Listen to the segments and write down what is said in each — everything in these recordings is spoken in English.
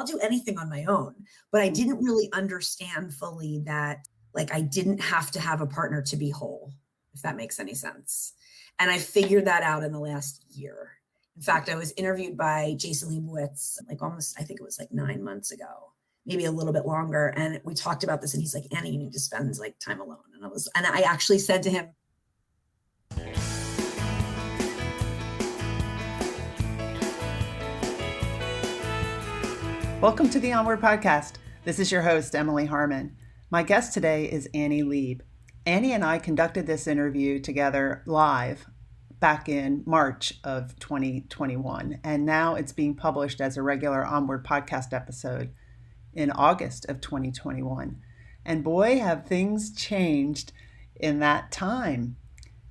I'll do anything on my own. But I didn't really understand fully that like I didn't have to have a partner to be whole, if that makes any sense. And I figured that out in the last year. In fact, I was interviewed by Jason Leibowitz, like almost, I think it was like 9 months ago, maybe a little bit longer. And we talked about this and he's like, Annie, you need to spend like time alone. And I actually said to him, welcome to the Onward Podcast. This is your host, Emily Harmon. My guest today is Annie Leib. Annie and I conducted this interview together live back in March of 2021, and now it's being published as a regular Onward Podcast episode in August of 2021. And boy, have things changed in that time.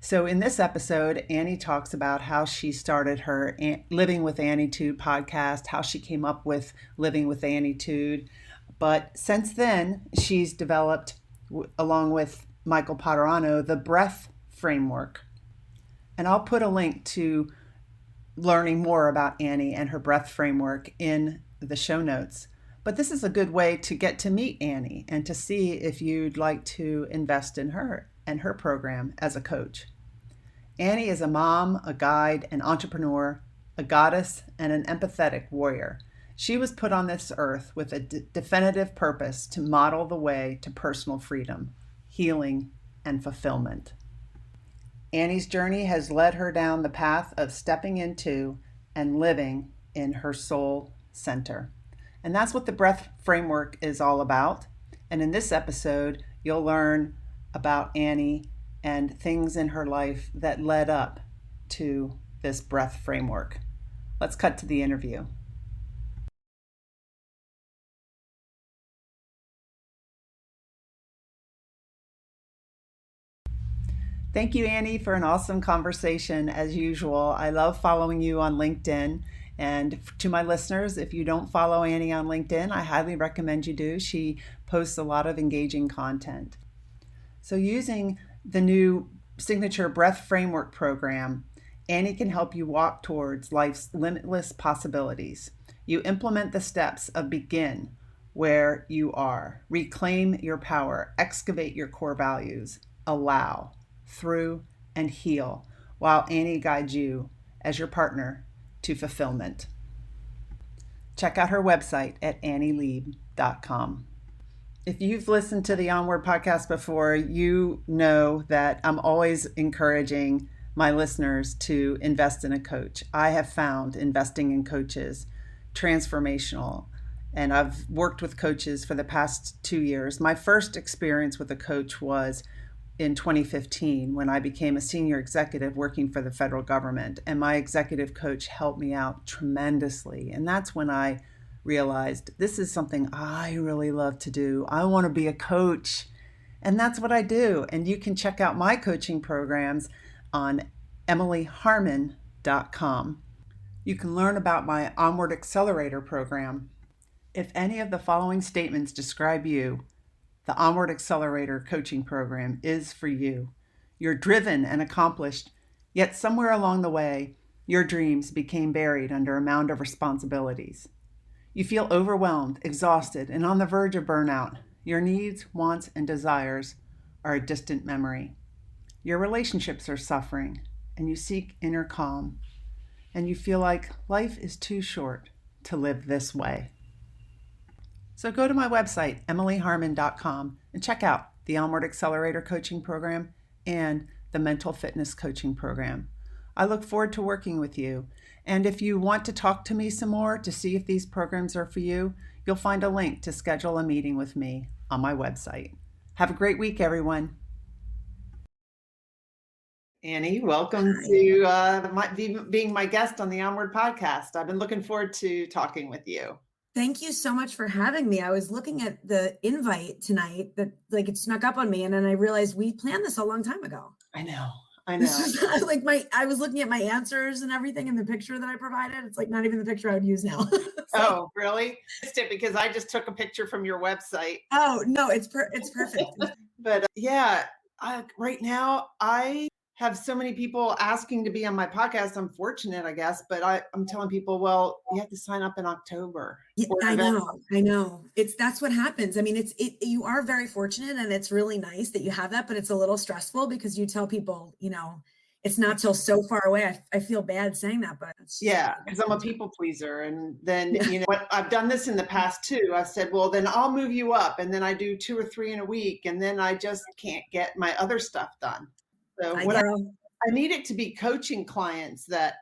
So in this episode, Annie talks about how she started her Living with Anitude podcast, how she came up with Living with Annietude. But since then, she's developed, along with Michael Potterano, the breath framework. And I'll put a link to learning more about Annie and her breath framework in the show notes. But this is a good way to get to meet Annie and to see if you'd like to invest in her and her program as a coach. Annie is a mom, a guide, an entrepreneur, a goddess, and an empathetic warrior. She was put on this earth with a definitive purpose to model the way to personal freedom, healing, and fulfillment. Annie's journey has led her down the path of stepping into and living in her soul center. And that's what the breath framework is all about. And in this episode, you'll learn about Annie and things in her life that led up to this breath framework. Let's cut to the interview. Thank you, Annie, for an awesome conversation as usual. I love following you on LinkedIn. And to my listeners, if you don't follow Annie on LinkedIn, I highly recommend you do. She posts a lot of engaging content. So using the new Signature Breath Framework program, Annie can help you walk towards life's limitless possibilities. You implement the steps of begin where you are, reclaim your power, excavate your core values, allow, through, and heal, while Annie guides you as your partner to fulfillment. Check out her website at annieleib.com. If you've listened to the Onward podcast before, you know that I'm always encouraging my listeners to invest in a coach. I have found investing in coaches transformational, and I've worked with coaches for the past 2 years. My first experience with a coach was in 2015 when I became a senior executive working for the federal government, and my executive coach helped me out tremendously. And that's when I realized this is something I really love to do. I want to be a coach, and that's what I do. And you can check out my coaching programs on emilyharmon.com. You can learn about my Onward Accelerator program. If any of the following statements describe you, the Onward Accelerator coaching program is for you. You're driven and accomplished, yet somewhere along the way, your dreams became buried under a mound of responsibilities. You feel overwhelmed, exhausted, and on the verge of burnout. Your needs, wants, and desires are a distant memory. Your relationships are suffering, and you seek inner calm. And you feel like life is too short to live this way. So go to my website, emilyharmon.com, and check out the Onward Accelerator coaching program and the Mental Fitness coaching program. I look forward to working with you. And if you want to talk to me some more to see if these programs are for you, you'll find a link to schedule a meeting with me on my website. Have a great week, everyone. Annie, welcome to being my guest on the Onward Podcast. I've been looking forward to talking with you. thank you so much for having me. I was looking at the invite tonight that like it snuck up on me, and then I realized we planned this a long time ago. I know. This is like I was looking at my answers and everything in the picture that I provided. It's like not even the picture I would use now. Oh, really? Missed it because I just took a picture from your website. Oh no, it's perfect. But yeah, right now I have so many people asking to be on my podcast. I'm fortunate, I guess, but I'm telling people, well, you have to sign up in October. Yeah, I know. That's what happens. I mean, you are very fortunate, and it's really nice that you have that, but it's a little stressful because you tell people, it's not till so far away. I feel bad saying that, but yeah, because I'm a people pleaser. And then, I've done this in the past too. I said, well, then I'll move you up. And then I do 2 or 3 in a week. And then I just can't get my other stuff done. So I need it to be coaching clients that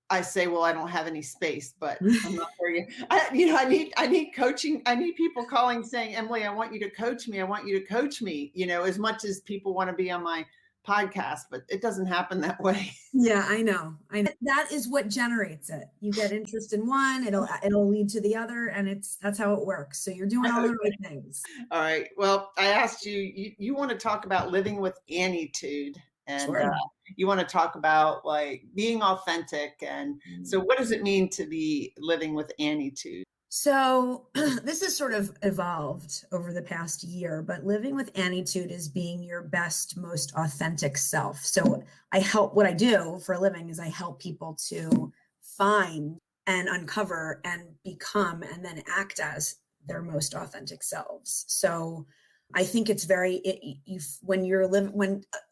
I say, well, I don't have any space, but I'm not there yet. I need coaching. I need people calling saying, Emily, I want you to coach me. I want you to coach me, as much as people want to be on my podcast, but it doesn't happen that way. Yeah, I know. That is what generates it. You get interest in one, it'll lead to the other, and that's how it works. So you're doing all the right things. All right. Well, I asked you want to talk about living with Anitude, and sure. You want to talk about like being authentic. And so what does it mean to be living with Anitude? So this has sort of evolved over the past year, but living with Anitude is being your best, most authentic self. So what I do for a living is I help people to find and uncover and become and then act as their most authentic selves. So I think it's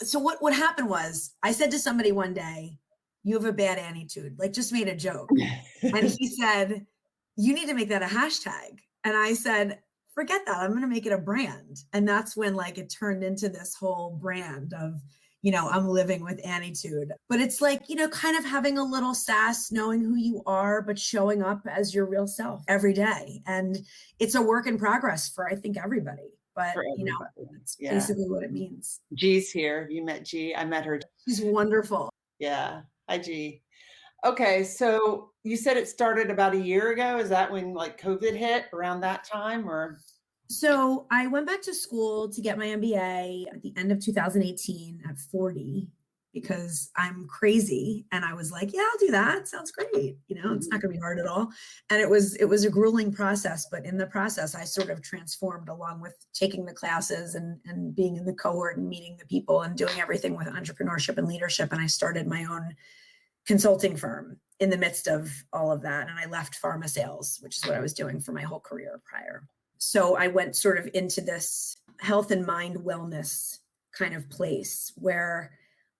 so what happened was I said to somebody one day, you have a bad Anitude, like just made a joke. And he said, you need to make that a hashtag. And I said, forget that. I'm going to make it a brand. And that's when it turned into this whole brand of, I'm living with Anitude. But it's kind of having a little sass, knowing who you are, but showing up as your real self every day. And it's a work in progress for, I think, everybody. But, that's basically what it means. G's here. You met G. I met her. She's wonderful. Yeah. Hi, G. Okay, so you said it started about a year ago. Is that when COVID hit around that time, or? So I went back to school to get my MBA at the end of 2018 at 40 because I'm crazy. And I was like, yeah, I'll do that. Sounds great. It's not gonna be hard at all. And it was a grueling process, but in the process, I sort of transformed along with taking the classes and being in the cohort and meeting the people and doing everything with entrepreneurship and leadership. And I started my own consulting firm in the midst of all of that. And I left pharma sales, which is what I was doing for my whole career prior. So I went sort of into this health and mind wellness kind of place where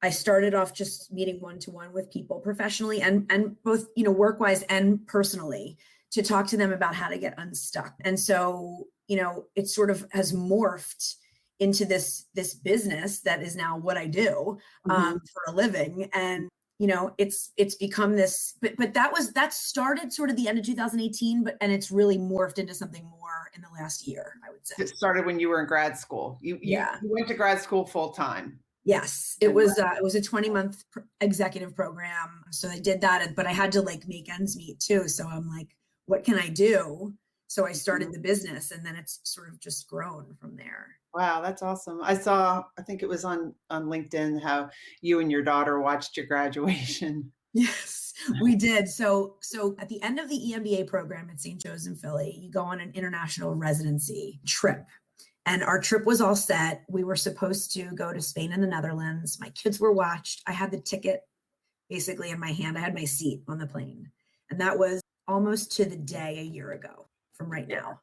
I started off just meeting one-to-one with people professionally and both, work-wise and personally to talk to them about how to get unstuck. And so, it sort of has morphed into this business that is now what I do for a living. And it's become this, but that started sort of the end of 2018, and it's really morphed into something more in the last year, I would say. It started when you were in grad school. You went to grad school full time. Yes, it was a 20-month executive program. So I did that, but I had to make ends meet too. So I'm like, what can I do? So I started the business, and then it's sort of just grown from there. Wow, that's awesome. I think it was on LinkedIn how you and your daughter watched your graduation. Yes, we did. So at the end of the EMBA program at St. Joe's in Philly, you go on an international residency trip. And our trip was all set. We were supposed to go to Spain and the Netherlands. My kids were watched. I had the ticket basically in my hand. I had my seat on the plane. And that was almost to the day a year ago from right now.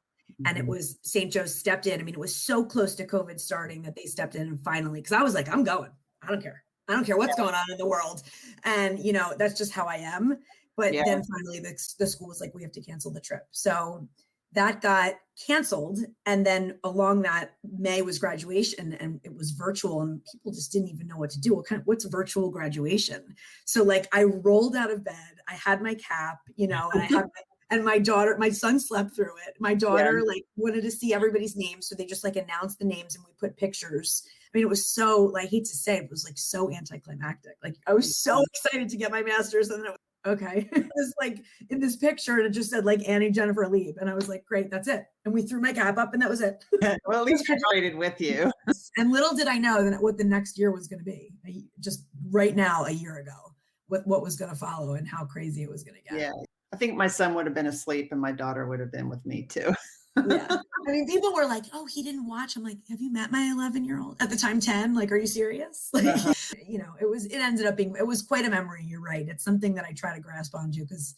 And it was St. Joe's stepped in. I mean, it was so close to COVID starting that they stepped in and finally, because I was like, I'm going. I don't care. I don't care what's going on in the world. And, that's just how I am. But then finally the school was like, we have to cancel the trip. So that got canceled. And then along that, May was graduation and it was virtual and people just didn't even know what to do. What's virtual graduation? So I rolled out of bed, I had my cap, and I had and my son slept through it. My daughter wanted to see everybody's names. So they just announced the names and we put pictures. I mean, it was so, I hate to say it was so anticlimactic. I was so excited to get my master's and then it was, okay. It was in this picture and it just said Annie Jennifer Leib. And I was like, great, that's it. And we threw my cap up and that was it. Well, at least graduated with you. And little did I know what the next year was going to be. Just right now, a year ago, what was going to follow and how crazy it was going to get. Yeah. I think my son would have been asleep and my daughter would have been with me too. Yeah. I mean, people were like, oh, he didn't watch. I'm like, have you met my 11-year-old? At the time, 10? Like, are you serious? Like, it ended up being, it was quite a memory. You're right. It's something that I try to grasp onto because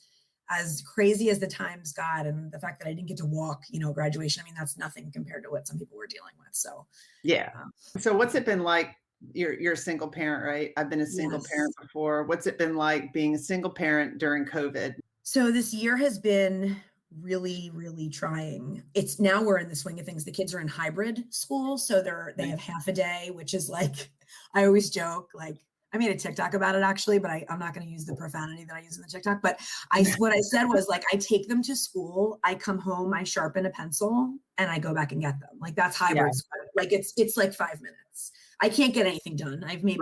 as crazy as the times got and the fact that I didn't get to walk, graduation, I mean, that's nothing compared to what some people were dealing with. So, yeah. So what's it been like? You're a single parent, right? I've been a single parent before. What's it been like being a single parent during COVID? So this year has been really, really trying. It's now we're in the swing of things. The kids are in hybrid school. So they have half a day, which is like, I always joke, like, I made a TikTok about it actually, but I'm not going to use the profanity that I use in the TikTok. But what I said was like, I take them to school, I come home, I sharpen a pencil, and I go back and get them. Like that's hybrid. Yeah. Like it's like 5 minutes. I can't get anything done. I've maybe,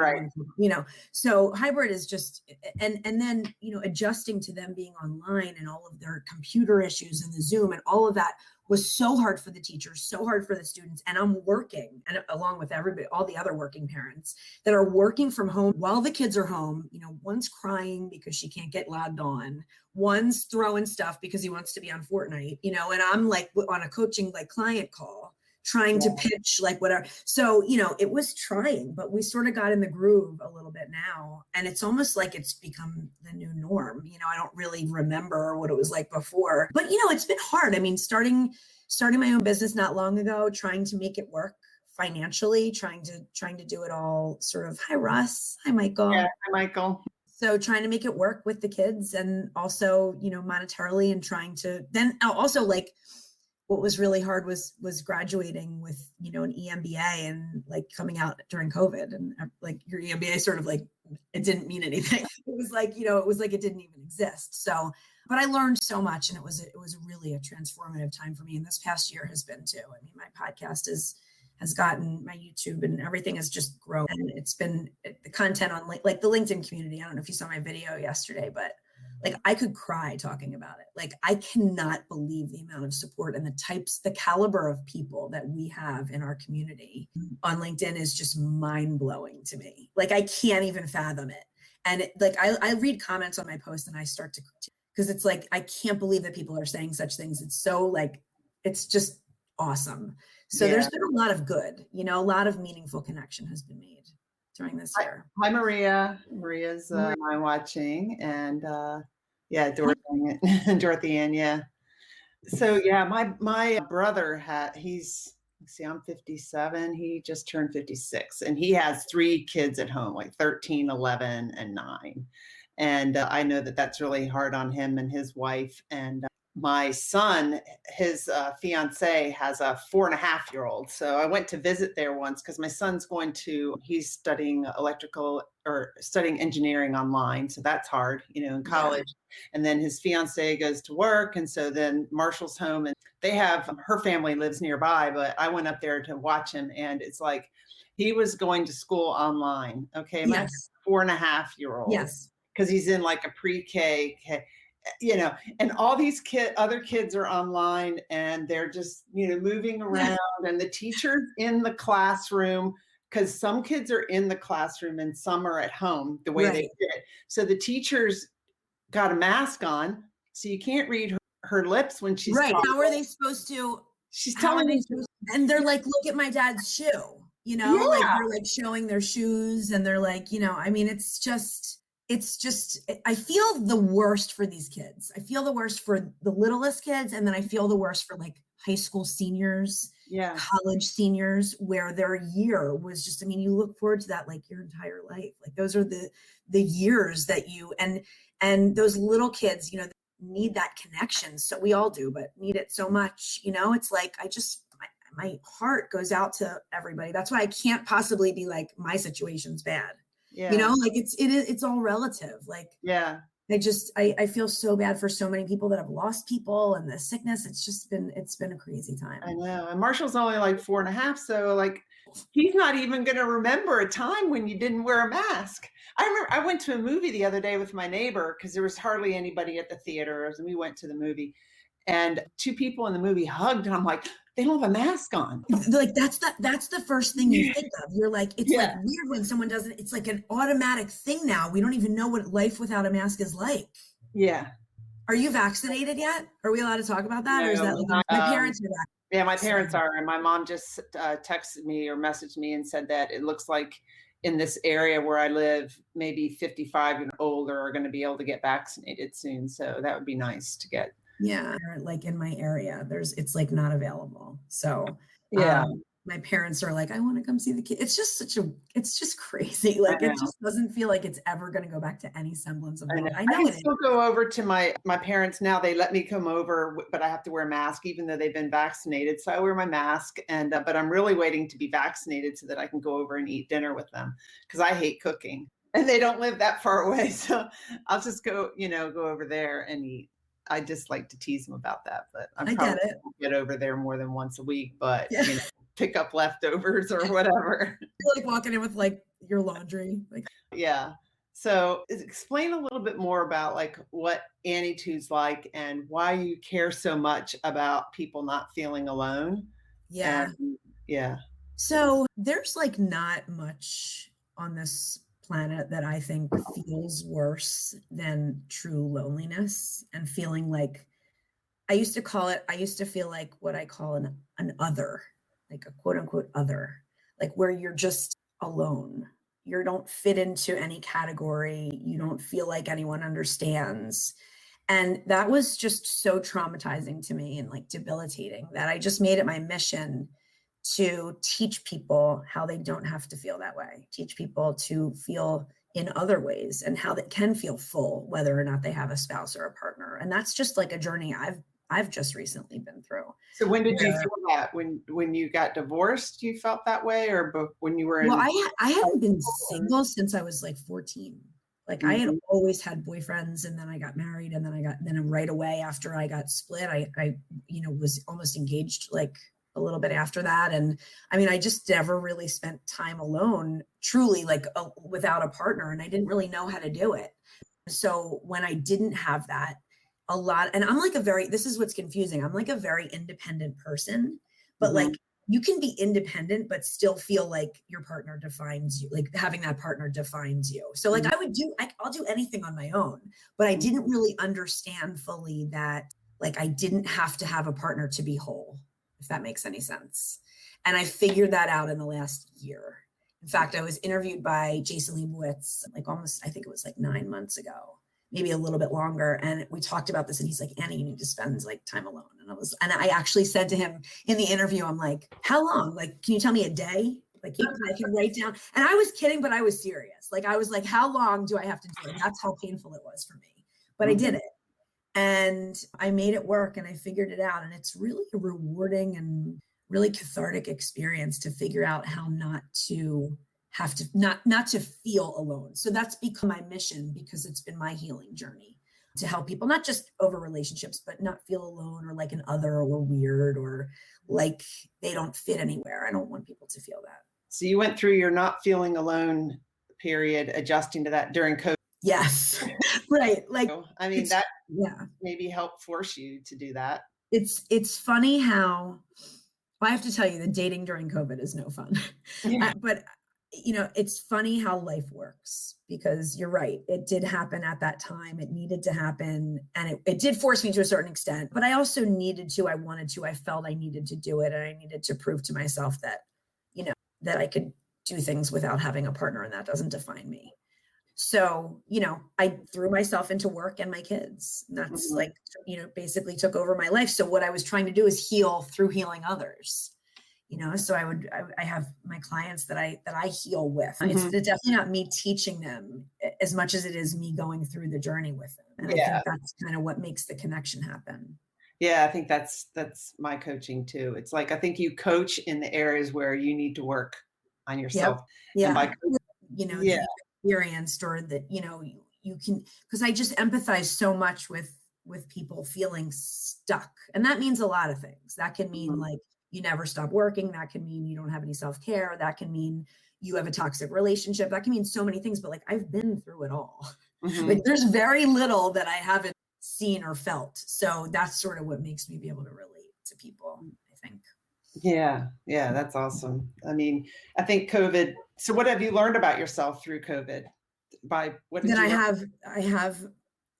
so hybrid is just, and then, adjusting to them being online and all of their computer issues and the Zoom and all of that was so hard for the teachers, so hard for the students. And I'm working, and along with everybody, all the other working parents that are working from home while the kids are home, one's crying because she can't get logged on. One's throwing stuff because he wants to be on Fortnite, and I'm like on a coaching like client call, trying to pitch like whatever. So, it was trying, but we sort of got in the groove a little bit now. And it's almost like it's become the new norm. I don't really remember what it was like before, but it's been hard. I mean, starting my own business not long ago, trying to make it work financially, trying to do it all sort of, hi, Russ. Hi, Michael. Yeah, hi, Michael. So trying to make it work with the kids and also, monetarily and trying to then also like, what was really hard was graduating with, an EMBA and like coming out during COVID and like your EMBA sort of like, it didn't mean anything. It was like, it didn't even exist. So, but I learned so much and it was really a transformative time for me. And this past year has been too. I mean, my podcast has gotten my YouTube and everything has just grown. And it's been the content on like the LinkedIn community. I don't know if you saw my video yesterday, but like I could cry talking about it. Like I cannot believe the amount of support and the caliber of people that we have in our community on LinkedIn is just mind blowing to me. Like I can't even fathom it. And I read comments on my post and I start to, because it's like, I can't believe that people are saying such things. It's so like, it's just awesome. So there's been a lot of good, a lot of meaningful connection has been made during this year. Hi, Maria. Maria's I'm watching, and Dorothy Ann, yeah. So yeah, my brother I'm 57. He just turned 56, and he has 3 kids at home, like 13, 11, and 9. And I know that that's really hard on him and his wife. And my son, his fiance has a 4.5-year-old. So I went to visit there once because my son's he's studying studying engineering online. So that's hard, in college. Yeah. And then his fiance goes to work. And so then Marshall's home and her family lives nearby, but I went up there to watch him. And it's like, he was going to school online. Okay. My 4.5-year-old. Yes. Because he's in like a pre-K, and all these other kids are online and they're just, moving around and the teacher's in the classroom because some kids are in the classroom and some are at home the way they did it. So the teacher's got a mask on, so you can't read her lips when she's talking. How are they supposed to? She's telling me, and they're like, look at my dad's shoe, like they're like showing their shoes and they're like, I mean, it's just, I feel the worst for these kids. I feel the worst for the littlest kids. And then I feel the worst for like high school seniors, college seniors, where their year was just, I mean, you look forward to that like your entire life. Like those are the years that you, and those little kids, need that connection. So we all do, but need it so much, it's like, my heart goes out to everybody. That's why I can't possibly be like, my situation's bad. Yeah. Like it's all relative. Like, I feel so bad for so many people that have lost people and the sickness. It's been a crazy time. I know. And Marshall's only like 4.5. So like, he's not even going to remember a time when you didn't wear a mask. I remember I went to a movie the other day with my neighbor because there was hardly anybody at the theaters and we went to the movie and 2 people in the movie hugged and I'm like, they don't have a mask on. Like that's the first thing you think of. You're like, it's like weird when someone doesn't, it's like an automatic thing now. We don't even know what life without a mask is like. Yeah. Are you vaccinated yet? Are we allowed to talk about that? Or is No, that like my parents are vaccinated? yeah, my So, parents are, and my mom just texted me or messaged me and said that it looks like in this area where I live, maybe 55 and older are going to be able to get vaccinated soon. So that would be nice to get. yeah, like in my area, it's like not available. So Yeah, my parents are like, I want to come see the kid. It's just crazy. Like I it know. just doesn't feel like it's ever going to go back to any semblance of I know. normal. I I know can it is. still go over to my parents now. They let me come over, but I have to wear a mask even though they've been vaccinated. So I wear my mask, and but I'm really waiting to be vaccinated so that I can go over and eat dinner with them because I hate cooking, and they don't live that far away. So I'll just go over there and eat. I just like to tease them about that, but I'm I probably get it. gonna get over there more than once a week. But Yeah. pick up leftovers or whatever. You're like walking in with like your laundry. Like, Yeah. So explain a little bit more about like what Anitude's like and why you care so much about people not feeling alone. yeah. And yeah. So there's like not much on this planet that I think feels worse than true loneliness and feeling like I used to feel like what I call an other, like a quote unquote other, like where you're just alone. You don't fit into any category. You don't feel like anyone understands. And that was just so traumatizing to me and like debilitating that I just made it my mission to teach people how they don't have to feel that way, teach people to feel in other ways and how they can feel full, whether or not they have a spouse or a partner. And that's just like a journey I've just recently been through. So when did you feel that? When you got divorced, you felt that way, or when you were in? Well, I hadn't been single since I was like 14. Like I had always had boyfriends, and then I got married, and then right away after I got split, I was almost engaged like a little bit after that. And I mean, I just never really spent time alone, truly like without a partner, and I didn't really know how to do it. So when I didn't have that, and I'm like this is what's confusing. I'm like a very independent person, but like you can be independent, but still feel like your partner defines you, like having that partner defines you. So like I'll do anything on my own, but I didn't really understand fully that like I didn't have to have a partner to be whole, if that makes any sense. And I figured that out in the last year. In fact, I was interviewed by Jason Leibowitz, like almost, I think it was like 9 months ago, maybe a little bit longer. And we talked about this and he's like, Annie, you need to spend like time alone. And I actually said to him in the interview, I'm like, how long? Like, can you tell me a day? Like I can write down. And I was kidding, but I was serious. Like, I was like, how long do I have to do it? That's how painful it was for me, but I did it. And I made it work and I figured it out. And it's really a rewarding and really cathartic experience to figure out how not to have to not to feel alone. So that's become my mission because it's been my healing journey to help people, not just over relationships, but not feel alone or like an other or weird or like they don't fit anywhere. I don't want people to feel that. So you went through your not feeling alone period, adjusting to that during COVID. Yes. Right. Like, I mean, that maybe helped force you to do that. It's funny how, well, I have to tell you that dating during COVID is no fun, but it's funny how life works because you're right. It did happen at that time. It needed to happen. And it did force me to a certain extent, but I also I wanted to, I felt I needed to do it. And I needed to prove to myself that, that I could do things without having a partner and that doesn't define me. So, I threw myself into work and my kids. And that's like, basically took over my life. So what I was trying to do is heal through healing others. So I have my clients that I heal with. It's definitely not me teaching them as much as it is me going through the journey with them. And I think that's kind of what makes the connection happen. Yeah, I think that's my coaching too. It's like, I think you coach in the areas where you need to work on yourself. Yeah. And by, that you've experienced or that, you can, because I just empathize so much with people feeling stuck. And that means a lot of things. That can mean like, you never stop working. That can mean you don't have any self-care. That can mean you have a toxic relationship. That can mean so many things, but like I've been through it all. Like there's very little that I haven't seen or felt. So that's sort of what makes me be able to relate to people, I think. Yeah, that's awesome. I mean, I think COVID. So what have you learned about yourself through COVID? By what did you learn? I have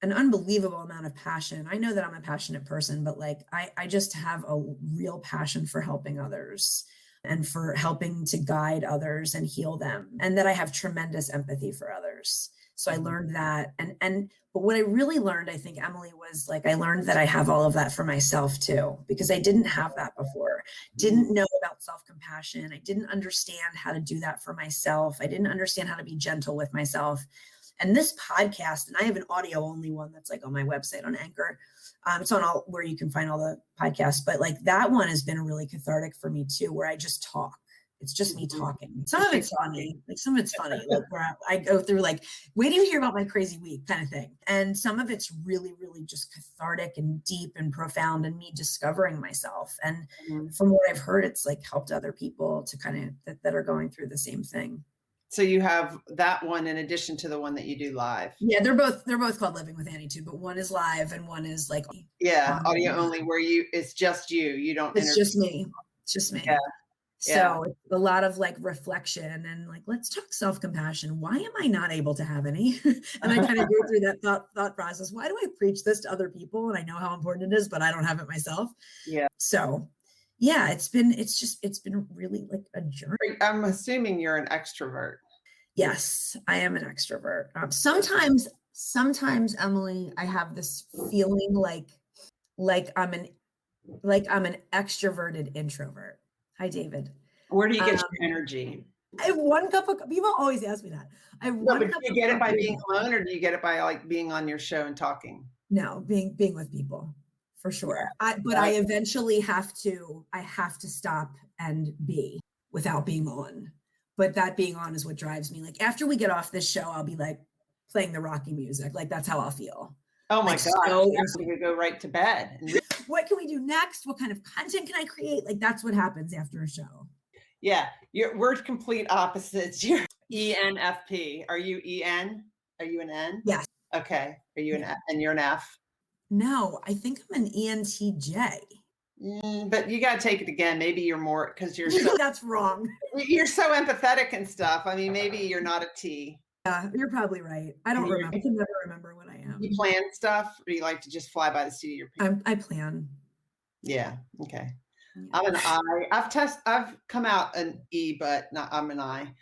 an unbelievable amount of passion. I know that I'm a passionate person, but like I just have a real passion for helping others and for helping to guide others and heal them, and that I have tremendous empathy for others. So I learned that. But what I really learned, I think, Emily, was like, I learned that I have all of that for myself too, because I didn't have that before. Didn't know about self-compassion. I didn't understand how to do that for myself. I didn't understand how to be gentle with myself. And this podcast, and I have an audio only one that's like on my website on Anchor. It's on all where you can find all the podcasts, but like that one has been really cathartic for me too, where I just talk. It's just me talking. Some of it's funny, like some of it's funny, like where I go through like, wait till you hear about my crazy week kind of thing. And some of it's really, really just cathartic and deep and profound, and me discovering myself. And from what I've heard, it's like helped other people to kind of that are going through the same thing. So you have that one in addition to the one that you do live. Yeah, they're both called Living with Annietude, but one is live and one is like audio only, where it's just you. You don't. It's just me. It's just me. Yeah. So it's a lot of like reflection and like, let's talk self-compassion. Why am I not able to have any? And I kind of go through that thought process. Why do I preach this to other people? And I know how important it is, but I don't have it myself. Yeah. So yeah, it's been really like a journey. I'm assuming you're an extrovert. Yes, I am an extrovert. Sometimes, Emily, I have this feeling like I'm an extroverted introvert. Hi, David. Where do you get your energy? I have one cup of, people always ask me that. I have one cup. Do you get it by being alone, or do you get it by like being on your show and talking? No, being with people, for sure. I eventually have to stop and be without being on. But that being on is what drives me. Like after we get off this show, I'll be like playing the Rocky music. Like that's how I'll feel. Oh my like, God. So we could go right to bed. What can we do next? What kind of content can I create? Like that's what happens after a show. Yeah. We're complete opposites. You're ENFP. Are you EN? Are you an N? Yes. Okay. Are you an F? And you're an F? No, I think I'm an ENTJ. But you got to take it again. Maybe you're more, because you're so, that's wrong. You're so empathetic and stuff. I mean, maybe you're not a T. Yeah, you're probably right. I don't remember. I can never remember what I am. You plan stuff, or you like to just fly by the seat of your pants? I plan. Yeah. Okay. Yeah. I'm an I. I've come out an E, but I'm an I.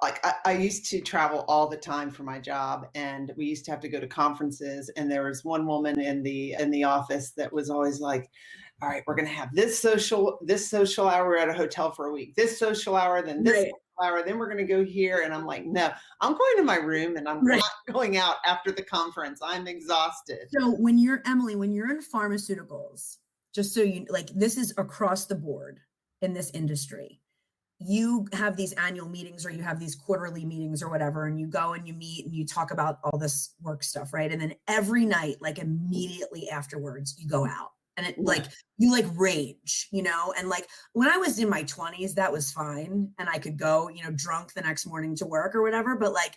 Like I used to travel all the time for my job, and we used to have to go to conferences. And there was one woman in the office that was always like, "All right, we're going to have this social hour at a hotel for a week. This social hour, then this social hour, then we're going to go here." And I'm like, "No, I'm going to my room, and I'm not going out after the conference. I'm exhausted." So when you're in pharmaceuticals, just so you like, this is across the board in this industry. You have these annual meetings or you have these quarterly meetings or whatever, and you go and you meet and you talk about all this work stuff, right? And then every night, like immediately afterwards, you go out and it like, you like rage, you know? And like when I was in my 20s, that was fine. And I could go, you know, drunk the next morning to work or whatever. But like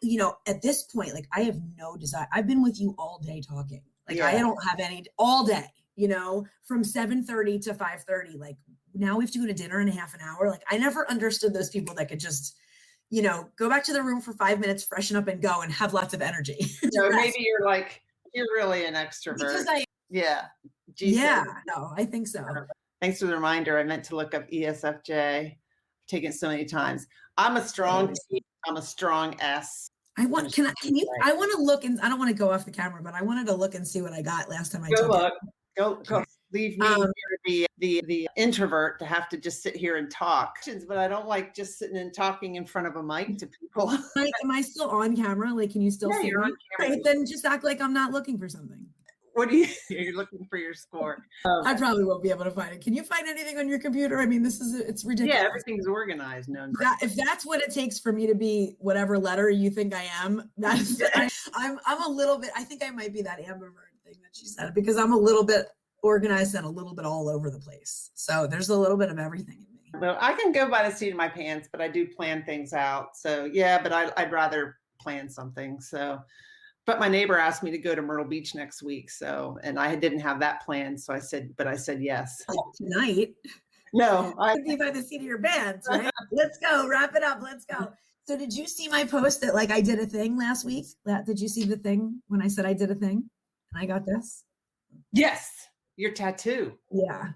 you know, at this point, like I have no desire. I've been with you all day talking. Like I don't have any all day, you know, from 7:30 to 5:30, like now we have to go to dinner in a half an hour. Like I never understood those people that could just, you know, go back to the room for 5 minutes, freshen up and go and have lots of energy. So maybe you're really an extrovert. Because no, I think so. Thanks for the reminder. I meant to look up ESFJ. I've taken it so many times. I'm a strong T. I'm a strong S. I want to look, and I don't want to go off the camera, but I wanted to look and see what I got last time I took it. Go. Leave me the introvert to have to just sit here and talk. But I don't like just sitting and talking in front of a mic to people. Am I still on camera? Like, can you still see me? On camera. Right, then just act like I'm not looking for something. You're looking for your score. I probably won't be able to find it. Can you find anything on your computer? I mean, it's ridiculous. Yeah, everything's organized. No, if that's what it takes for me to be whatever letter you think I am, I'm a little bit, I think I might be that ambivert thing that she said, because I'm a little bit organized and a little bit all over the place. So there's a little bit of everything in me. Well, I can go by the seat of my pants, but I do plan things out. So yeah, but I'd rather plan something. So, but my neighbor asked me to go to Myrtle Beach next week. So, and I didn't have that planned. So I said yes. Tonight. No, I could be by the seat of your pants, right? Let's go. Wrap it up. Let's go. So did you see my post that like I did a thing last week? Did you see the thing when I said I did a thing and I got this? Yes, your tattoo. Yeah.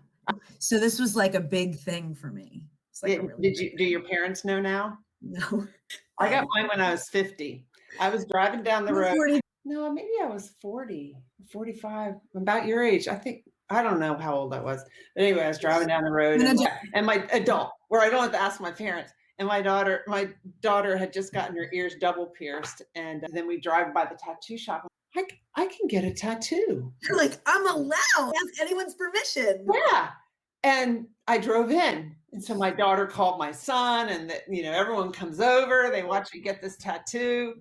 So this was like a big thing for me. It's like a really Do your parents know now? no. I got mine when I was 50. I was driving down the road. 40. No, maybe I was 40, 45, about your age. I don't know how old I was. But anyway, I was driving down the road and my adult, where I don't have to ask my parents. And my daughter had just gotten her ears double pierced. And then we drive by the tattoo shop. I can get a tattoo. You're like, I'm allowed. Ask anyone's permission. Yeah. And I drove in. And so my daughter called my son and everyone comes over. They watch me get this tattoo.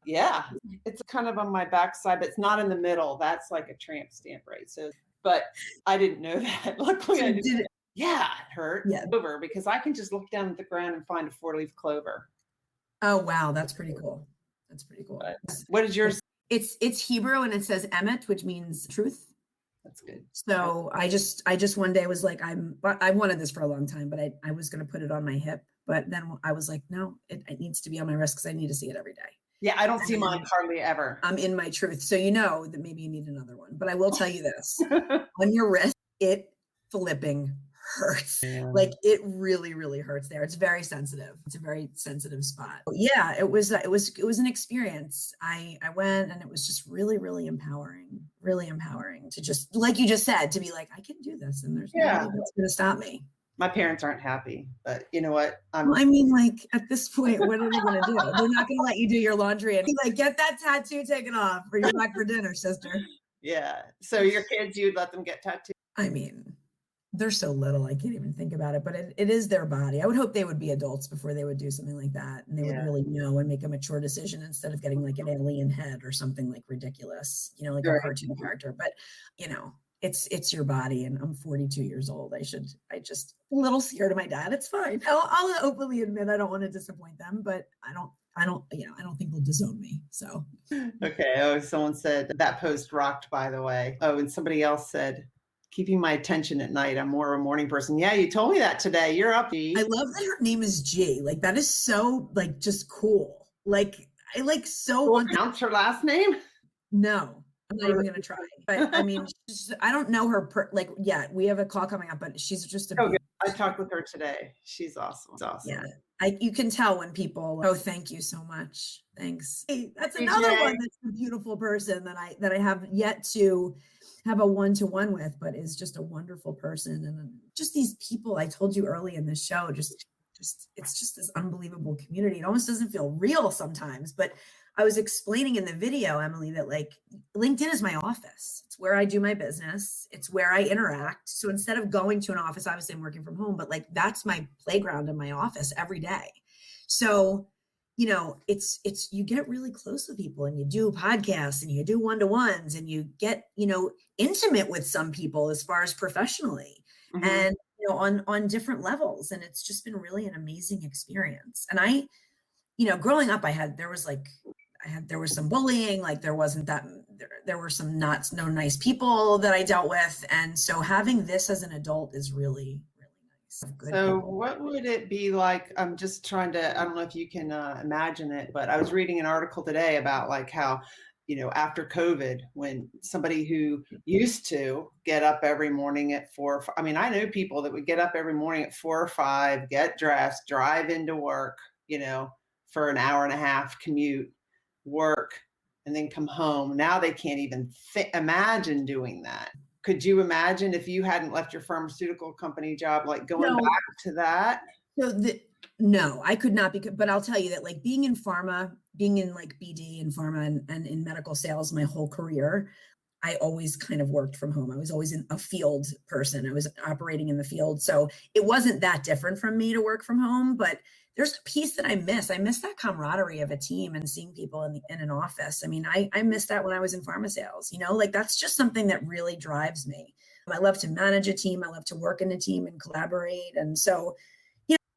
Yeah. It's kind of on my backside, but it's not in the middle. That's like a tramp stamp, right? So, but I didn't know that. Luckily I did. Yeah, it hurt. Yeah. Over because I can just look down at the ground and find a 4-leaf clover. Oh, wow. That's pretty cool. That's pretty cool. But what is yours? It's Hebrew and it says emet, which means truth. That's good. So I just one day was like, I wanted this for a long time, but I was going to put it on my hip. But then I was like, no, it needs to be on my wrist because I need to see it every day. Yeah, I don't see mine hardly ever. I'm in my truth. So you know that maybe you need another one. But I will tell you this. On your wrist, it flipping hurts. Yeah. Like it really, really hurts there. It's very sensitive. It's a very sensitive spot. Yeah, it was an experience. I went and it was just really, really empowering to just, like you just said, to be like, I can do this and there's nobody that's going to stop me. My parents aren't happy, but you know what? I mean, like at this point, what are they going to do? They're not going to let you do your laundry and be like, get that tattoo taken off or you're back for dinner, sister. Yeah. So your kids, you'd let them get tattoos? I mean, they're so little, I can't even think about it, but it is their body. I would hope they would be adults before they would do something like that. And they would really know and make a mature decision instead of getting like an alien head or something like ridiculous, like a cartoon character. But, it's your body. And I'm 42 years old. I just a little scared of my dad. It's fine. I'll openly admit I don't want to disappoint them, but I don't think they'll disown me. So. Okay. Oh, someone said that post rocked, by the way. Oh, and somebody else said, keeping my attention at night. I'm more of a morning person. Yeah, you told me that today. You're up, G. I love that her name is G. Like that is so like just cool. Like I like so. Want to pronounce her last name? No, I'm not even gonna try. But I mean, I don't know her. We have a call coming up, but she's just a. Good. I talked with her today. She's awesome. It's awesome. Yeah, you can tell when people. Oh, thank you so much. Thanks. Hey, that's another one that's a beautiful person that I have yet to have a one-to-one with, but is just a wonderful person. And just these people I told you early in this show, just it's just this unbelievable community. It almost doesn't feel real sometimes, but I was explaining in the video, Emily, that like LinkedIn is my office. It's where I do my business. It's where I interact. So instead of going to an office, obviously I'm working from home, but like that's my playground in my office every day. So it's you get really close with people and you do podcasts and you do one-to-ones and you get, intimate with some people as far as professionally and, on different levels. And it's just been really an amazing experience. And I, growing up, there was some bullying, like there wasn't that, there were some no nice people that I dealt with. And so having this as an adult is really, so what would it be like? I'm just trying to, I don't know if you can imagine it, but I was reading an article today about like how, after COVID, when somebody who used to get up every morning at 4, I mean, I know people that would get up every morning at 4 or 5, get dressed, drive into work, for an hour and a half commute, work, and then come home. Now they can't even imagine doing that. Could you imagine if you hadn't left your pharmaceutical company job, like going back to that? No, I could not be, but I'll tell you that like being in pharma, being in like BD and pharma and in medical sales, my whole career, I always kind of worked from home. I was always a field person. I was operating in the field. So it wasn't that different from me to work from home, but there's a piece that I miss. I miss that camaraderie of a team and seeing people in an office. I mean, I missed that when I was in pharma sales, like that's just something that really drives me. I love to manage a team. I love to work in a team and collaborate. And so,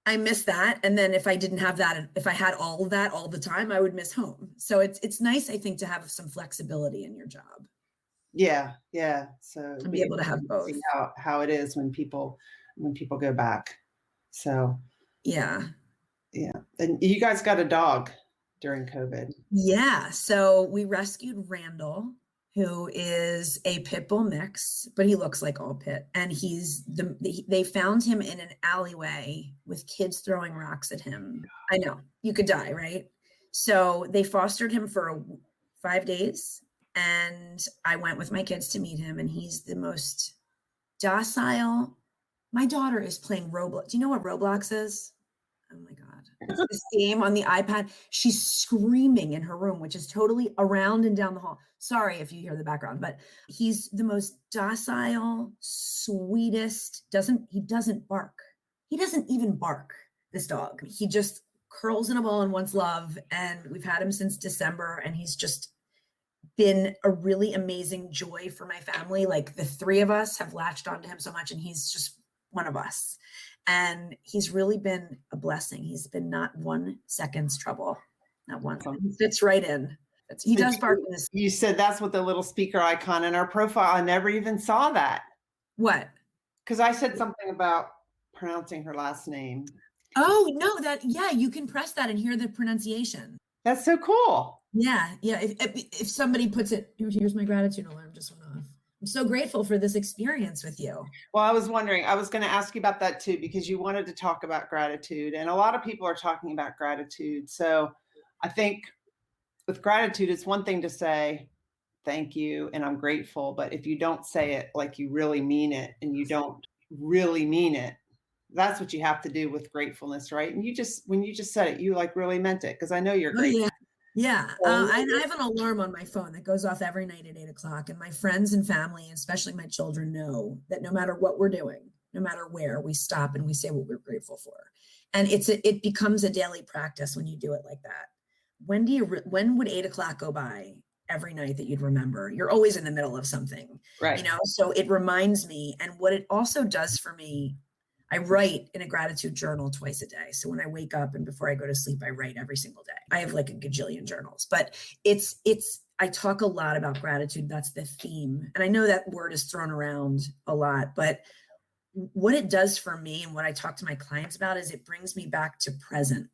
I miss that. And then if I didn't have that, if I had all of that all the time, I would miss home. So it's nice, I think, to have some flexibility in your job. Yeah. Yeah. So to be able to have both. How it is when people go back. So yeah. Yeah. And you guys got a dog during COVID. Yeah. So we rescued Randall, who is a pit bull mix, but he looks like all pit. And they found him in an alleyway with kids throwing rocks at him. I know, you could die, right? So they fostered him for 5 days. And I went with my kids to meet him, and he's the most docile. My daughter is playing Roblox. Do you know what Roblox is? Oh my God. It's this game on the iPad. She's screaming in her room, which is totally around and down the hall. Sorry if you hear the background, but he's the most docile, sweetest, he doesn't bark. He doesn't even bark, this dog. He just curls in a ball and wants love. And we've had him since December, and he's just been a really amazing joy for my family. Like, the three of us have latched onto him so much, and he's just one of us. And he's really been a blessing. He's been not 1 second's trouble, not one. He fits right in. He does bark in this. You said that's what the little speaker icon in our profile. I never even saw that. What? Because I said something about pronouncing her last name. Oh, no, you can press that and hear the pronunciation. That's so cool. Yeah. If somebody puts it, here's my gratitude alarm just went off. I'm so grateful for this experience with you. Well, I was wondering, I was going to ask you about that too, because you wanted to talk about gratitude, and a lot of people are talking about gratitude. So I think with gratitude, it's one thing to say, thank you, and I'm grateful. But if you don't say it like you really mean it, and you don't really mean it, that's what you have to do with gratefulness, right? And when you just said it, you like really meant it, because I know you're grateful. Yeah. Yeah. I have an alarm on my phone that goes off every night at 8:00. And my friends and family, and especially my children, know that no matter what we're doing, no matter where, we stop and we say what we're grateful for. And it becomes a daily practice when you do it like that. When would 8:00 go by every night that you'd remember? You're always in the middle of something, right? So it reminds me. And what it also does for me, I write in a gratitude journal twice a day. So when I wake up and before I go to sleep, I write every single day. I have like a gajillion journals, but I talk a lot about gratitude. That's the theme. And I know that word is thrown around a lot, but what it does for me and what I talk to my clients about is it brings me back to present.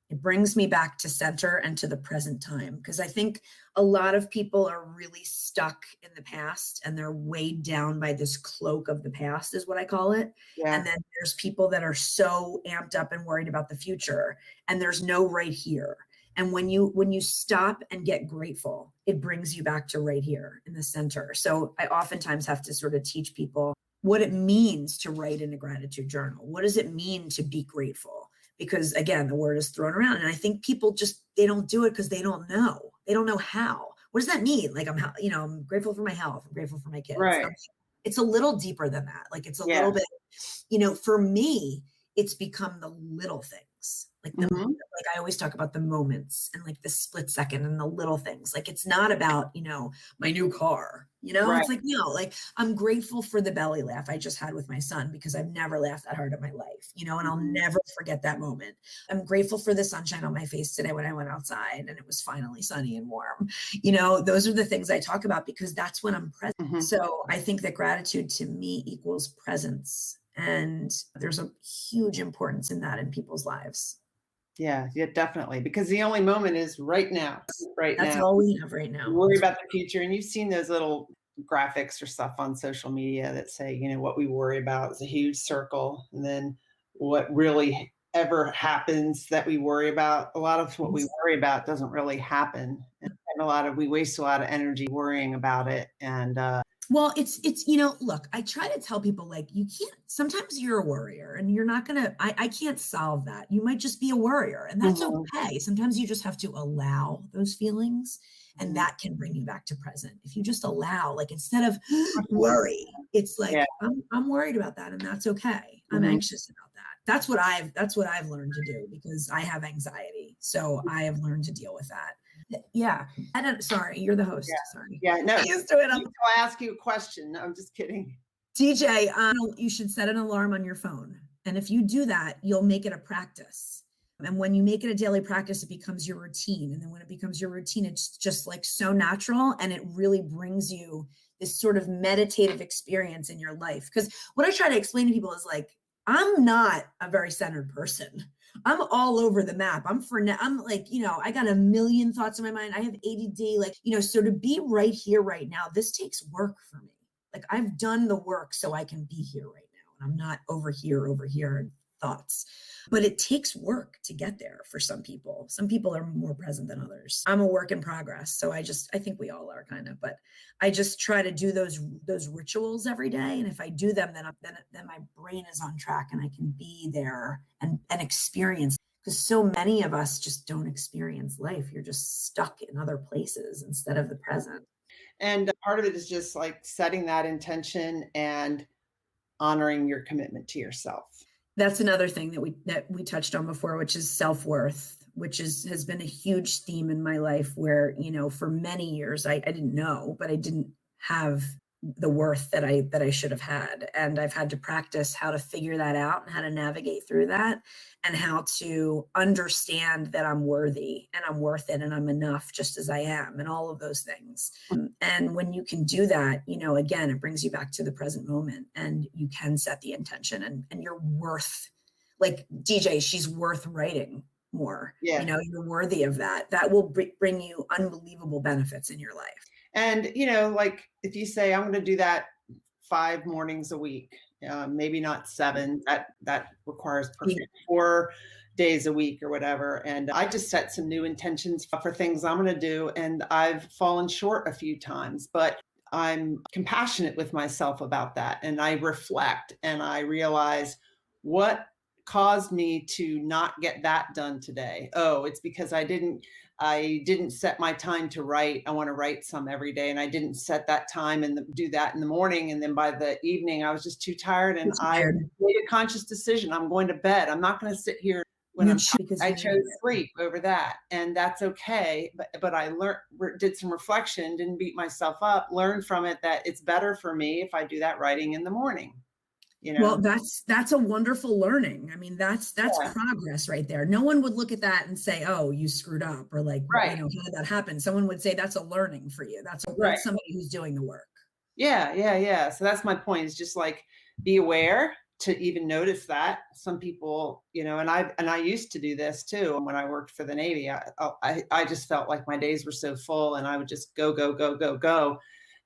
It brings me back to center and to the present time. Because I think a lot of people are really stuck in the past, and they're weighed down by this cloak of the past, is what I call it. Yeah. And then there's people that are so amped up and worried about the future, and there's no right here. And when you stop and get grateful, it brings you back to right here in the center. So I oftentimes have to sort of teach people what it means to write in a gratitude journal. What does it mean to be grateful? Because again, the word is thrown around, and I think people they don't do it because they don't know. They don't know how. What does that mean? Like, I'm grateful for my health. I'm grateful for my kids. Right. It's a little deeper than that. Like, it's a little bit, for me, it's become the little things. Like like I always talk about the moments and like the split second and the little things. Like, it's not about, my new car, Right. It's like, no, like, I'm grateful for the belly laugh I just had with my son, because I've never laughed that hard in my life, and I'll never forget that moment. I'm grateful for the sunshine on my face today when I went outside and it was finally sunny and warm. Those are the things I talk about because that's when I'm present. Mm-hmm. So I think that gratitude to me equals presence. And there's a huge importance in that in people's lives. Yeah, definitely. Because the only moment is right now. That's all we have right now. Worry about the future. And you've seen those little graphics or stuff on social media that say, what we worry about is a huge circle. And then what really ever happens that we worry about, a lot of what we worry about doesn't really happen. And we waste a lot of energy worrying about it. And well, it's, look, I try to tell people, like, sometimes you're a worrier and you're not going to, I can't solve that. You might just be a worrier, and that's okay. Sometimes you just have to allow those feelings, and that can bring you back to present. If you just allow, like, instead of worry, it's like, I'm worried about that, and that's okay. I'm anxious about that. That's what I've learned to do, because I have anxiety. So I have learned to deal with that. Yeah. Sorry, you're the host. Yeah. Sorry. Yeah, no. Used to it. I'll ask you a question. No, I'm just kidding. DJ, you should set an alarm on your phone. And if you do that, you'll make it a practice. And when you make it a daily practice, it becomes your routine. And then when it becomes your routine, it's just like so natural. And it really brings you this sort of meditative experience in your life. Because what I try to explain to people is, like, I'm not a very centered person. I'm all over the map. I'm like, I got a million thoughts in my mind. I have ADD, like, so to be right here, right now, this takes work for me. Like I've done the work so I can be here right now. And I'm not over here in thoughts. But it takes work to get there for some people. Some people are more present than others. I'm a work in progress. So I think we all are kind of, but I just try to do those rituals every day. And if I do them, then my brain is on track and I can be there and experience. Because so many of us just don't experience life. You're just stuck in other places instead of the present. And part of it is just like setting that intention and honoring your commitment to yourself. That's another thing that we touched on before, which is self-worth, which has been a huge theme in my life where, for many years, I didn't know, but I didn't have the worth that I should have had. And I've had to practice how to figure that out and how to navigate through that and how to understand that I'm worthy and I'm worth it and I'm enough just as I am and all of those things. And when you can do that, again, it brings you back to the present moment and you can set the intention and you're worth, like DJ, she's worth writing more. Yeah. You're worthy of that. That will bring you unbelievable benefits in your life. And, like if you say, I'm going to do that 5 mornings a week, maybe not 7, that requires perfect 4 days a week or whatever. And I just set some new intentions for things I'm going to do. And I've fallen short a few times, but I'm compassionate with myself about that. And I reflect and I realize what caused me to not get that done today. Oh, it's because I didn't set my time to write. I want to write some every day. And I didn't set that time and do that in the morning. And then by the evening, I was just too tired. And I made a conscious decision. I'm going to bed. I'm not going to sit here when I chose sleep over that. And that's okay. But I did some reflection, didn't beat myself up, learned from it that it's better for me if I do that writing in the morning. Well, that's a wonderful learning. I mean, that's progress right there. No one would look at that and say, "Oh, you screwed up," or like, how did that happen? Someone would say that's a learning for you. That's somebody who's doing the work. Yeah. So that's my point. Is just like be aware to even notice that some people, and I used to do this too. When I worked for the Navy, I just felt like my days were so full, and I would just go.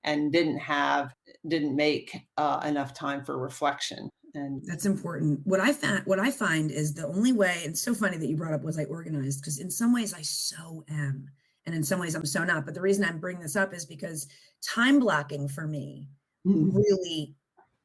And didn't make enough time for reflection. And that's important. What I find is the only way, and it's so funny that you brought up was I organized, because in some ways I so am, and in some ways I'm so not. But the reason I'm bringing this up is because time blocking for me really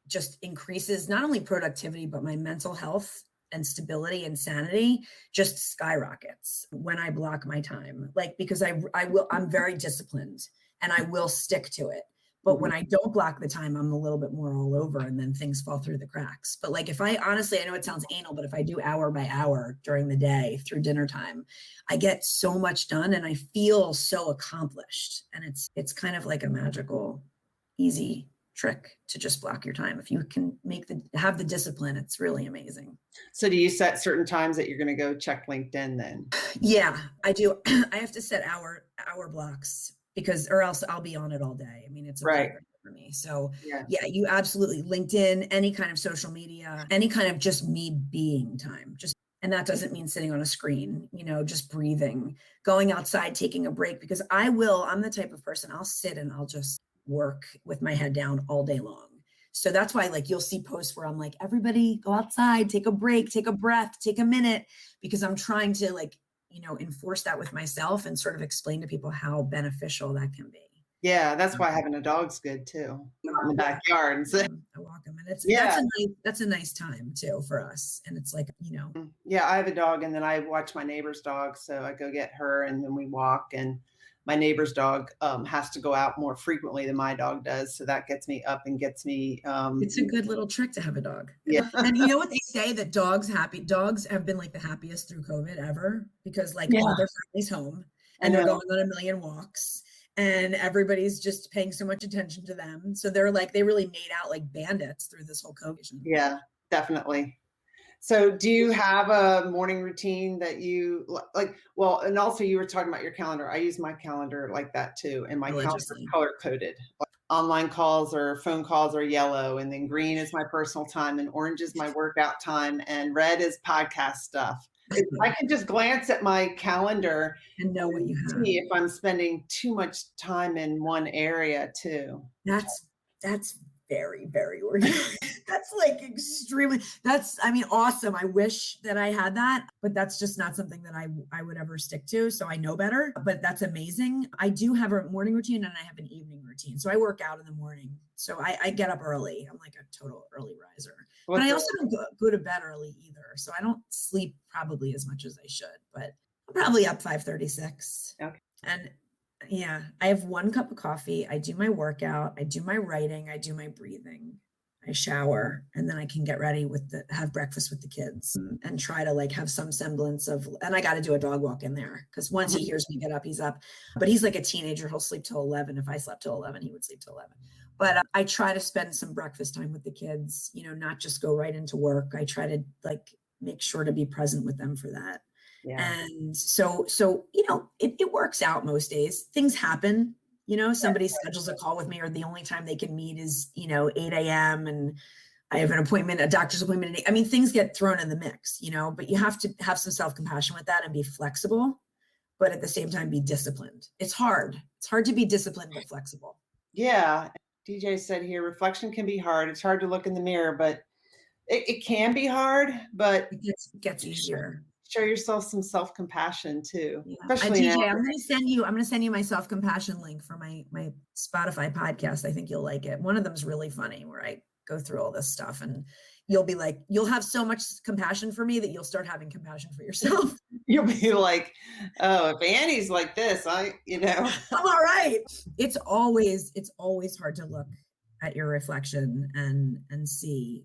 just increases not only productivity, but my mental health and stability and sanity just skyrockets when I block my time. Like, because I'm very disciplined. And I will stick to it. But when I don't block the time, I'm a little bit more all over and then things fall through the cracks. But like, if I honestly, I know it sounds anal, but if I do hour by hour during the day through dinner time, I get so much done and I feel so accomplished. And it's kind of like a magical, easy trick to just block your time. If you can have the discipline, it's really amazing. So do you set certain times that you're going to go check LinkedIn then? Yeah, I do. I have to set hour blocks, or else I'll be on it all day. I mean, it's a right for me. So yeah, you absolutely LinkedIn, any kind of social media, any kind of just me being time. And that doesn't mean sitting on a screen, just breathing, going outside, taking a break, because I'm the type of person, I'll sit and I'll just work with my head down all day long. So that's why, like, you'll see posts where I'm like, everybody go outside, take a break, take a breath, take a minute, because I'm trying to enforce that with myself and sort of explain to people how beneficial that can be. Yeah, that's why having a dog's good too. In the backyard. I walk them, and that's a nice time too for us. And it's like, Yeah, I have a dog, and then I watch my neighbor's dog, so I go get her, and then we walk. And my neighbor's dog has to go out more frequently than my dog does, so that gets me up and gets me. It's a good little trick to have a dog. Yeah, and you know what they say, that dogs have been like the happiest through COVID ever, because all their family's home and they're going on a million walks. And everybody's just paying so much attention to them. So they're like, they really made out like bandits through this whole COVID. Yeah, definitely. So do you have a morning routine that you like? Well, and also you were talking about your calendar. I use my calendar like that too. And my calendar is color coded. online calls or phone calls are yellow, and then green is my personal time, and orange is my workout time, and red is podcast stuff. I can just glance at my calendar and know what you have. See if I'm spending too much time in one area too. That's very, very organized. That's like extremely, awesome. I wish that I had that, but that's just not something that I would ever stick to. So I know better, but that's amazing. I do have a morning routine and I have an evening routine. So I work out in the morning. So I get up early. I'm like a total early riser, but I also don't go to bed early either. So I don't sleep probably as much as I should, but I'm probably up 5:36. Okay. And yeah, I have 1 cup of coffee. I do my workout. I do my writing. I do my breathing. I shower, and then I can get ready have breakfast with the kids and try to like have some semblance of, and I got to do a dog walk in there because once he hears me get up, he's up, but he's like a teenager. He'll sleep till 11. If I slept till 11, he would sleep till 11. But I try to spend some breakfast time with the kids, not just go right into work. I try to like make sure to be present with them for that. Yeah. And so, it works out most days. Things happen, somebody schedules a call with me or the only time they can meet is, 8 a.m. and I have an appointment, a doctor's appointment. Things get thrown in the mix, but you have to have some self-compassion with that and be flexible, but at the same time, be disciplined. It's hard. It's hard to be disciplined, but flexible. Yeah. DJ said here, reflection can be hard. It's hard to look in the mirror, but it can be hard, but it gets easier. Show yourself some self-compassion too. Yeah. DJ, I'm going to send you my self-compassion link for my Spotify podcast. I think you'll like it. One of them is really funny where I go through all this stuff and you'll be like, you'll have so much compassion for me that you'll start having compassion for yourself. You'll be like, oh, if Annie's like this, I'm all right. It's always hard to look at your reflection and see,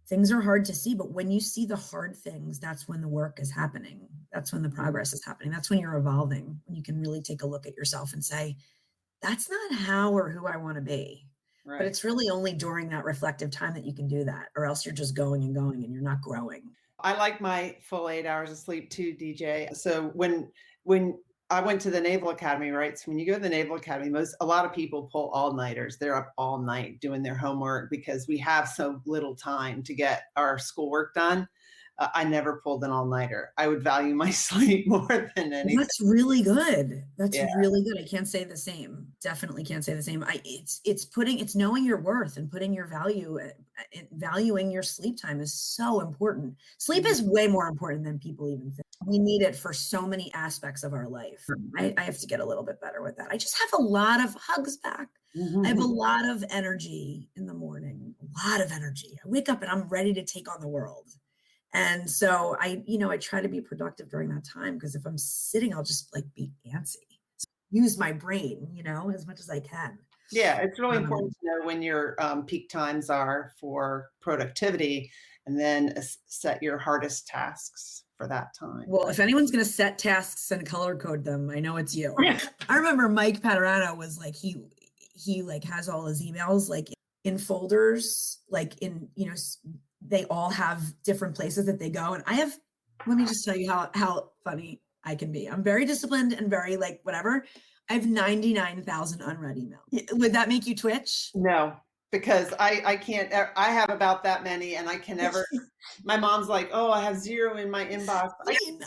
things are hard to see, but when you see the hard things, that's when the work is happening. That's when the progress is happening. That's when you're evolving, when you can really take a look at yourself and say, that's not how or who I want to be. Right. But it's really only during that reflective time that you can do that, or else you're just going and going and you're not growing. I like my full 8 hours of sleep too, DJ. So when I went to the Naval Academy, right? So when you go to the Naval Academy, a lot of people pull all-nighters. They're up all night doing their homework because we have so little time to get our schoolwork done. I never pulled an all-nighter. I would value my sleep more than anything. That's really good. That's really good. I can't say the same. Definitely can't say the same. It's knowing your worth and putting your valuing your sleep time is so important. Sleep is way more important than people even think. We need it for so many aspects of our life. I have to get a little bit better with that. I just have a lot of hugs back. I have a lot of energy in the morning, a lot of energy. I wake up and I'm ready to take on the world. And so I try to be productive during that time because if I'm sitting, I'll just like be antsy. So use my brain, as much as I can. Yeah, it's really important to know when your peak times are for productivity and then set your hardest tasks for that time. Well, if anyone's going to set tasks and color code them, I know it's you. I remember Mike Paterano was like, he like has all his emails like in folders, like in, they all have different places that they go. And let me just tell you how funny I can be. I'm very disciplined and very like, whatever. I have 99,000 unread emails. Would that make you twitch? No, because I can't, I have about that many and I can never, my mom's like, oh, I have 0 in my inbox.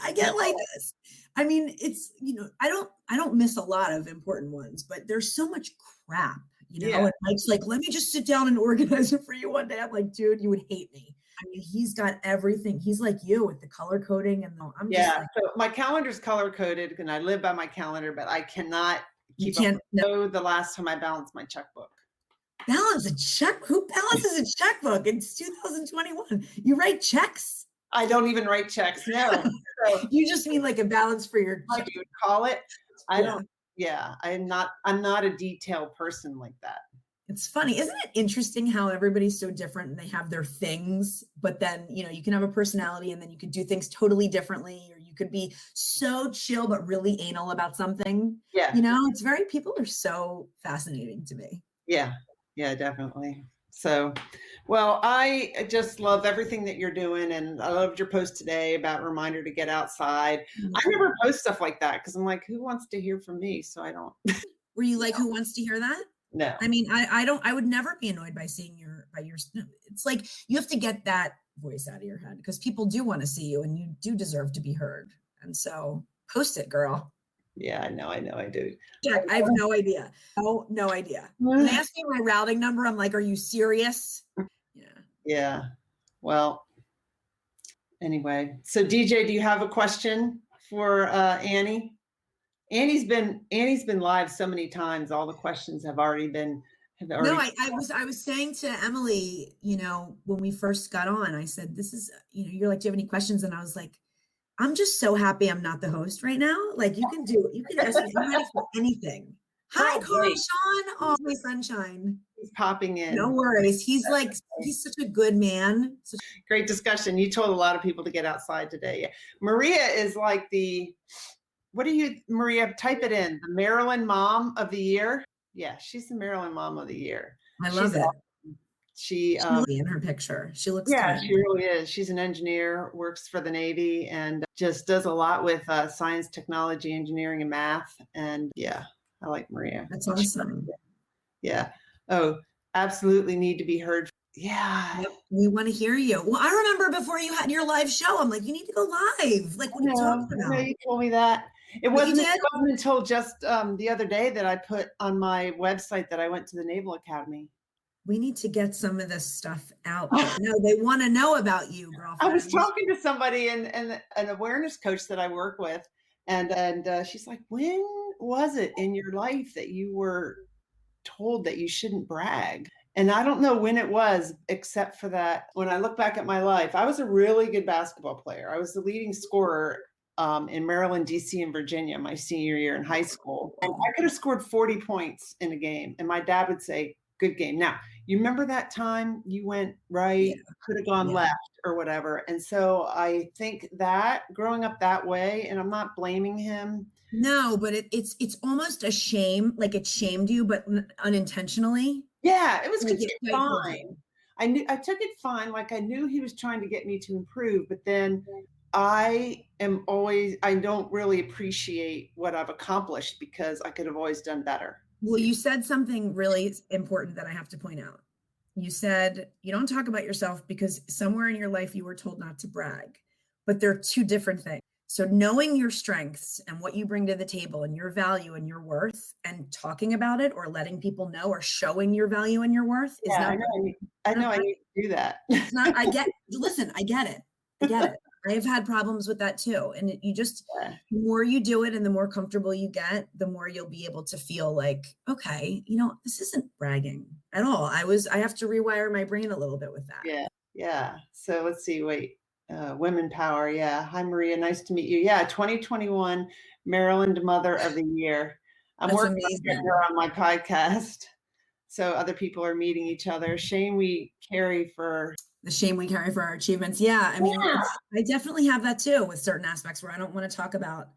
I get like this. It's, I don't miss a lot of important ones, but there's so much crap, and Mike's like, let me just sit down and organize it for you one day. I'm like, dude, you would hate me. He's got everything. He's like you with the color coding and I'm just like, so my calendar's color coded and I live by my calendar, but I cannot keep up. No, the last time I balanced my checkbook. Balance a check? Who balances a checkbook? It's 2021. You write checks? I don't even write checks. No. So, you just mean like a balance for your check. You would call it. I don't. Yeah, I'm not a detailed person like that. It's funny. Isn't it interesting how everybody's so different and they have their things, but then, you can have a personality and then you could do things totally differently, or you could be so chill, but really anal about something. Yeah. It's people are so fascinating to me. Yeah. Yeah, definitely. So, well, I just love everything that you're doing. And I loved your post today about reminder to get outside. I never post stuff like that because I'm like, who wants to hear from me? So I don't. Were you like, who wants to hear that? No. I mean, I would never be annoyed by seeing it's like you have to get that voice out of your head because people do want to see you and you do deserve to be heard. And so post it, girl. Yeah, I know, I do. Jack, I have no idea. No idea. When they ask me my routing number, I'm like, are you serious? Yeah. Yeah. Well, anyway, so DJ, do you have a question for Annie? Annie's been live so many times. All the questions have already been. No, I was saying to Emily, when we first got on, I said, this is, you're like, do you have any questions? And I was like, I'm just so happy I'm not the host right now. Like you can ask me, I'm ready for anything. Hi, Carl Sean. Oh, my sunshine. He's popping in. No worries. He's such a good man. Great discussion. You told a lot of people to get outside today. Yeah. Maria is like Maria, type it in, the Maryland Mom of the Year. Yeah, she's the Maryland Mom of the Year. I love it. Awesome. She in her picture. She looks good. She really is. She's an engineer, works for the Navy, and just does a lot with science, technology, engineering, and math. And yeah, I like Maria. That's awesome. Yeah. Oh, absolutely need to be heard. Yeah. Yep. We want to hear you. Well, I remember before you had your live show, I'm like, you need to go live. Like, what are you talking about? You told me that. It wasn't until just the other day that I put on my website that I went to the Naval Academy. We need to get some of this stuff out. No, they want to know about you, girlfriend. I was talking to somebody and an awareness coach that I work with, and she's like, when was it in your life that you were told that you shouldn't brag? And I don't know when it was, except for that when I look back at my life, I was a really good basketball player. I was the leading scorer in Maryland, DC, and Virginia my senior year in high school. And I could have scored 40 points in a game. And my dad would say, good game. Now, you remember that time you went right, could have gone left or whatever. And so I think that growing up that way, and I'm not blaming him. No, but it's almost a shame. Like it shamed you, but unintentionally. Yeah, it was fine. I took it fine. Like I knew he was trying to get me to improve, but then I don't really appreciate what I've accomplished because I could have always done better. Well, you said something really important that I have to point out. You said you don't talk about yourself because somewhere in your life you were told not to brag, but they're two different things. So knowing your strengths and what you bring to the table and your value and your worth and talking about it or letting people know or showing your value and your worth is not. I know I need to do that. It's not, I get it. I have had problems with that too. And the more you do it and the more comfortable you get, the more you'll be able to feel like, okay, this isn't bragging at all. I have to rewire my brain a little bit with that. Yeah. Yeah. So let's see, Women Power. Yeah. Hi, Maria. Nice to meet you. Yeah. 2021 Maryland Mother of the Year. I'm working on her on my podcast. So other people are meeting each other. The shame we carry for our achievements. Yeah. I mean, I definitely have that too with certain aspects where I don't want to talk about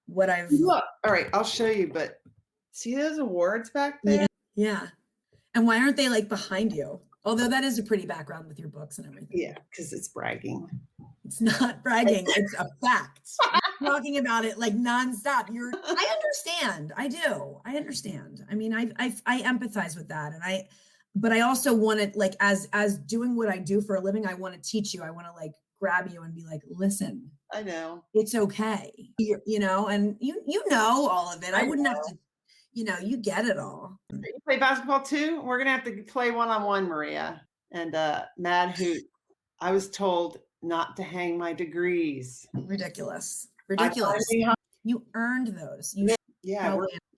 what I've. Look, all right, I'll show you, but see those awards back there? Yeah. And why aren't they like behind you? Although that is a pretty background with your books and everything. Yeah, because it's bragging. It's not bragging. It's a fact. I'm talking about it like nonstop. I understand. I do. I understand. I mean, I empathize with that. But I also want to like, as doing what I do for a living, I want to teach you. I want to like grab you and be like, listen, I know it's okay. And you know all of it. I wouldn't have to, you get it all. You play basketball too? We're going to have to play one-on-one, Maria. And Mad Hoot, I was told not to hang my degrees. Ridiculous. You earned those.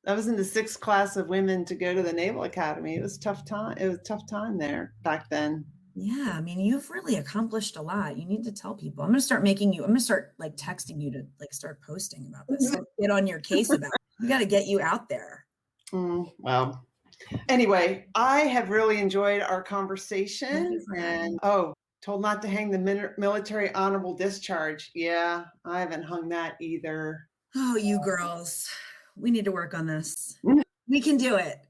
I was in the 6th class of women to go to the Naval Academy. It was a tough time. It was a tough time there back then. Yeah. I mean, you've really accomplished a lot. You need to tell people. I'm going to start like texting you to like start posting about this. So get on your case about it. You got to get you out there. Well, anyway, I have really enjoyed our conversation and told not to hang the military honorable discharge. Yeah, I haven't hung that either. Oh, you girls. We need to work on this. We can do it.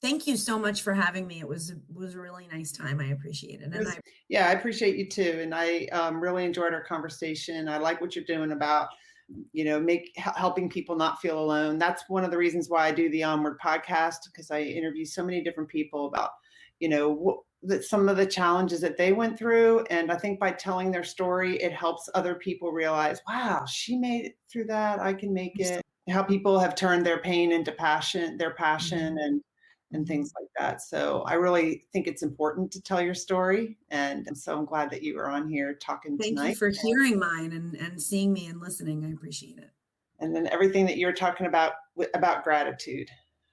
Thank you so much for having me. It was a really nice time. I appreciate it. And I appreciate you too. And I really enjoyed our conversation. I like what you're doing about helping people not feel alone. That's one of the reasons why I do the Onward podcast, because I interview so many different people about, some of the challenges that they went through. And I think by telling their story, it helps other people realize, wow, she made it through that. I can make it. How people have turned their pain into their passion and things like that. So I really think it's important to tell your story. And so I'm glad that you were on here talking tonight. Thank you for hearing mine and seeing me and listening. I appreciate it. And then everything that you were talking about gratitude.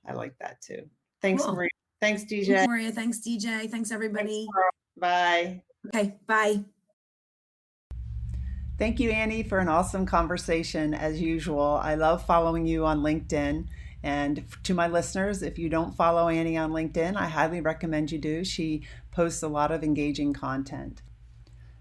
I like that too. Thanks, cool. Maria. Thanks, DJ. Thanks, Maria. Thanks, DJ. Thanks, everybody. Thanks, bye. Okay, bye. Thank you, Annie, for an awesome conversation as usual. I love following you on LinkedIn. And to my listeners, if you don't follow Annie on LinkedIn, I highly recommend you do. She posts a lot of engaging content.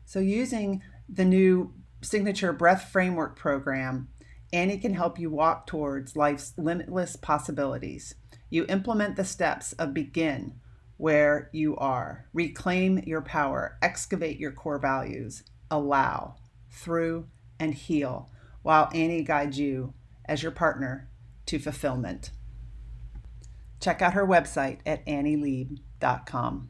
So using the new Signature Breath Framework program, Annie can help you walk towards life's limitless possibilities. You implement the steps of begin where you are, reclaim your power, excavate your core values, allow, through, and heal, while Annie guides you as your partner to fulfillment. Check out her website at annieleib.com.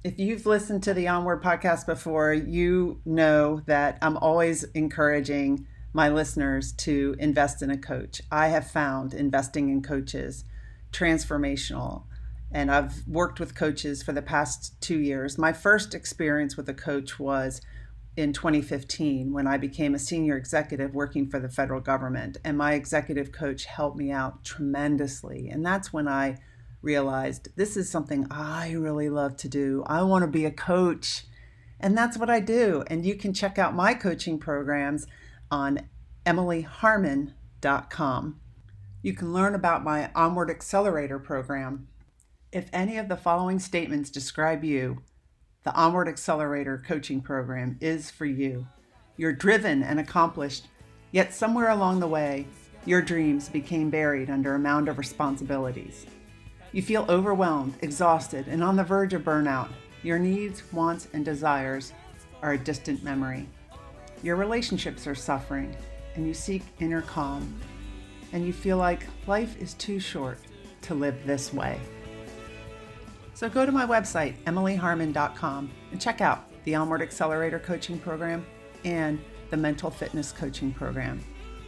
If you've listened to the Onward podcast before, you know that I'm always encouraging my listeners to invest in a coach. I have found investing in coaches transformational, and I've worked with coaches for the past 2 years. My first experience with a coach was in 2015 when I became a senior executive working for the federal government, and my executive coach helped me out tremendously. And that's when I realized this is something I really love to do. I want to be a coach, and that's what I do. And you can check out my coaching programs on emilyharmon.com. You can learn about my Onward Accelerator program. If any of the following statements describe you, the Onward Accelerator coaching program is for you. You're driven and accomplished, yet somewhere along the way, your dreams became buried under a mound of responsibilities. You feel overwhelmed, exhausted, and on the verge of burnout. Your needs, wants, and desires are a distant memory. Your relationships are suffering, and you seek inner calm. And you feel like life is too short to live this way. So go to my website, emilyharmon.com, and check out the Onward Accelerator coaching program and the Mental Fitness coaching program.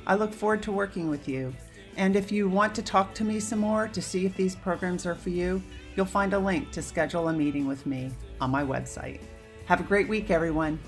I look forward to working with you. And if you want to talk to me some more to see if these programs are for you, you'll find a link to schedule a meeting with me on my website. Have a great week, everyone.